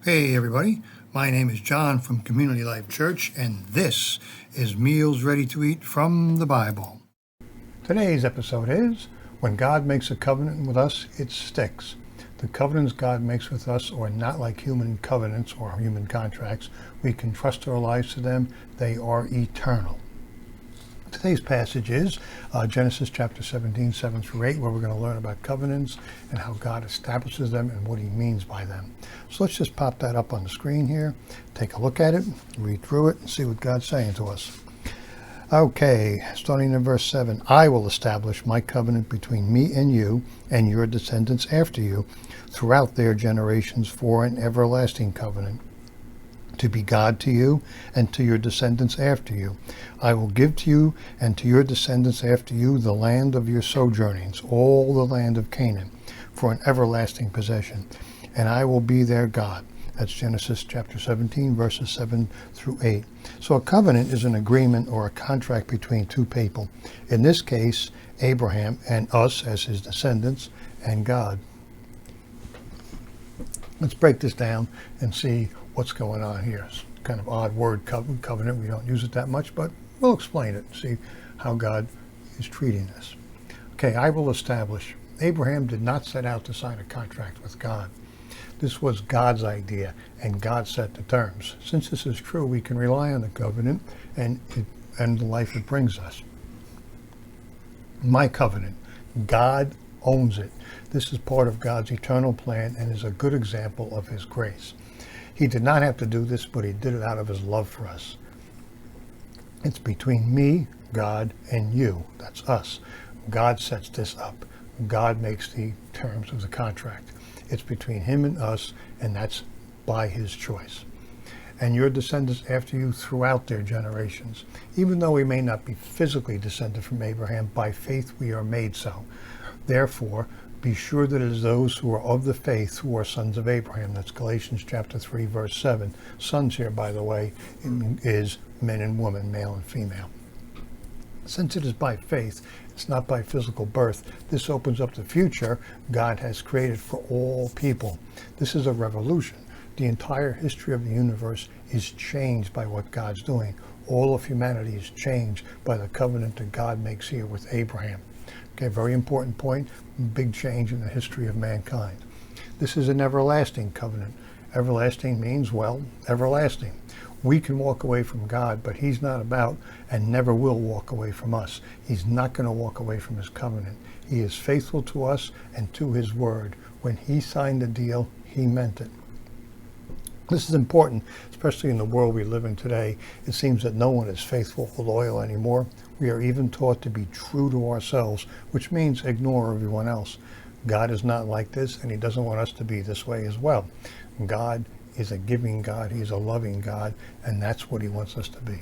Hey everybody, my name is John from Community Life Church, and this is Meals Ready to Eat from the Bible. Today's episode is, when God makes a covenant with us, it sticks. The covenants God makes with us are not like human covenants or human contracts. We can trust our lives to them. They are eternal. Today's passage is Genesis chapter 17, 7 through 8, where we're going to learn about covenants and how God establishes them and what he means by them. So let's just pop that up on the screen here, take a look at it, read through it, and see what God's saying to us. Okay, starting in verse 7, I will establish my covenant between me and you and your descendants after you throughout their generations for an everlasting covenant, to be God to you and to your descendants after you. I will give to you and to your descendants after you the land of your sojournings, all the land of Canaan, for an everlasting possession, and I will be their God. That's Genesis chapter 17, verses 7 through 8. So a covenant is an agreement or a contract between two people. In this case, Abraham and us as his descendants and God. Let's break this down and see what's going on here. It's kind of odd word, covenant. We don't use it that much, but we'll explain it and see how God is treating this. Okay, I will establish. Abraham did not set out to sign a contract with God. This was God's idea, and God set the terms. Since this is true, we can rely on the covenant and the life it brings us. My covenant. God owns it. This is part of God's eternal plan and is a good example of his grace. He did not have to do this, but he did it out of his love for us. It's between me, God, and you. That's us. God sets this up. God makes the terms of the contract. It's between him and us, and that's by his choice. And your descendants after you throughout their generations. Even though we may not be physically descended from Abraham, by faith we are made so. Therefore, be sure that it is those who are of the faith who are sons of Abraham. That's Galatians chapter 3, verse 7. Sons here, by the way, is men and women, male and female. Since it is by faith, it's not by physical birth, this opens up the future God has created for all people. This is a revolution. The entire history of the universe is changed by what God's doing. All of humanity is changed by the covenant that God makes here with Abraham. Okay, very important point, big change in the history of mankind. This is an everlasting covenant. Everlasting means, well, everlasting. We can walk away from God, but he's not about and never will walk away from us. He's not going to walk away from his covenant. He is faithful to us and to his word. When he signed the deal, he meant it. This is important, especially in the world we live in today. It seems that no one is faithful or loyal anymore. We are even taught to be true to ourselves, which means ignore everyone else. God is not like this, and he doesn't want us to be this way as well. God is a giving God. He's a loving God, and that's what he wants us to be.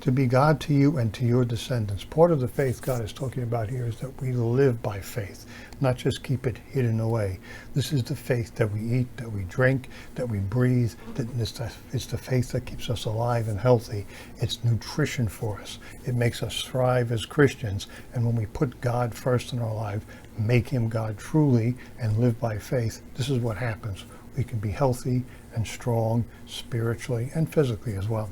To be God to you and to your descendants. Part of the faith God is talking about here is that we live by faith, not just keep it hidden away. This is the faith that we eat, that we drink, that we breathe. It's the faith that keeps us alive and healthy. It's nutrition for us. It makes us thrive as Christians. And when we put God first in our life, make him God truly, and live by faith, this is what happens. We can be healthy and strong spiritually and physically as well.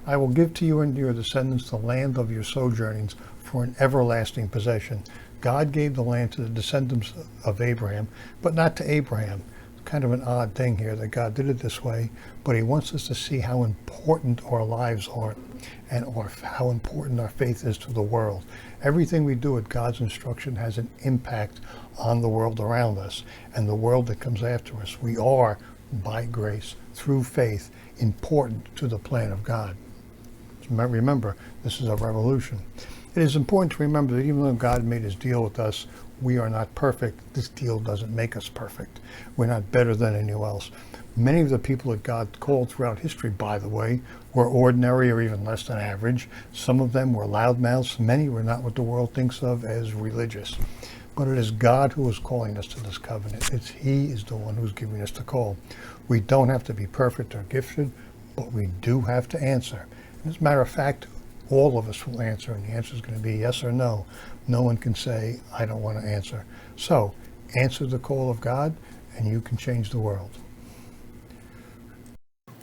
I will give to you and your descendants the land of your sojournings for an everlasting possession. God gave the land to the descendants of Abraham, but not to Abraham. It's kind of an odd thing here that God did it this way, but he wants us to see how important our lives are and how important our faith is to the world. Everything we do at God's instruction has an impact on the world around us and the world that comes after us. We are, by grace, through faith, important to the plan of God. Remember, this is a revolution. It is important to remember that even though God made his deal with us, we are not perfect. This deal doesn't make us perfect. We're not better than anyone else. Many of the people that God called throughout history, by the way, were ordinary or even less than average. Some of them were loudmouths. Many were not what the world thinks of as religious. But it is God who is calling us to this covenant. He is the one who's giving us the call. We don't have to be perfect or gifted, but we do have to answer. As a matter of fact, all of us will answer, and the answer is going to be yes or no. No one can say, I don't want to answer. So, answer the call of God, and you can change the world.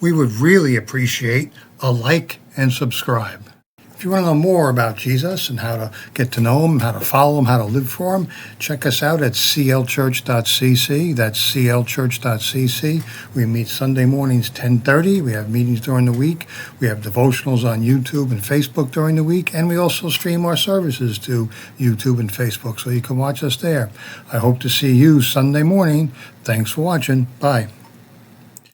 we would really appreciate a like and subscribe. If you want to know more about Jesus and how to get to know him, how to follow him, how to live for him, check us out at clchurch.cc. That's clchurch.cc. We meet Sunday mornings 10:30. We have meetings during the week. We have devotionals on YouTube and Facebook during the week. And we also stream our services to YouTube and Facebook, so you can watch us there. I hope to see you Sunday morning. Thanks for watching. Bye.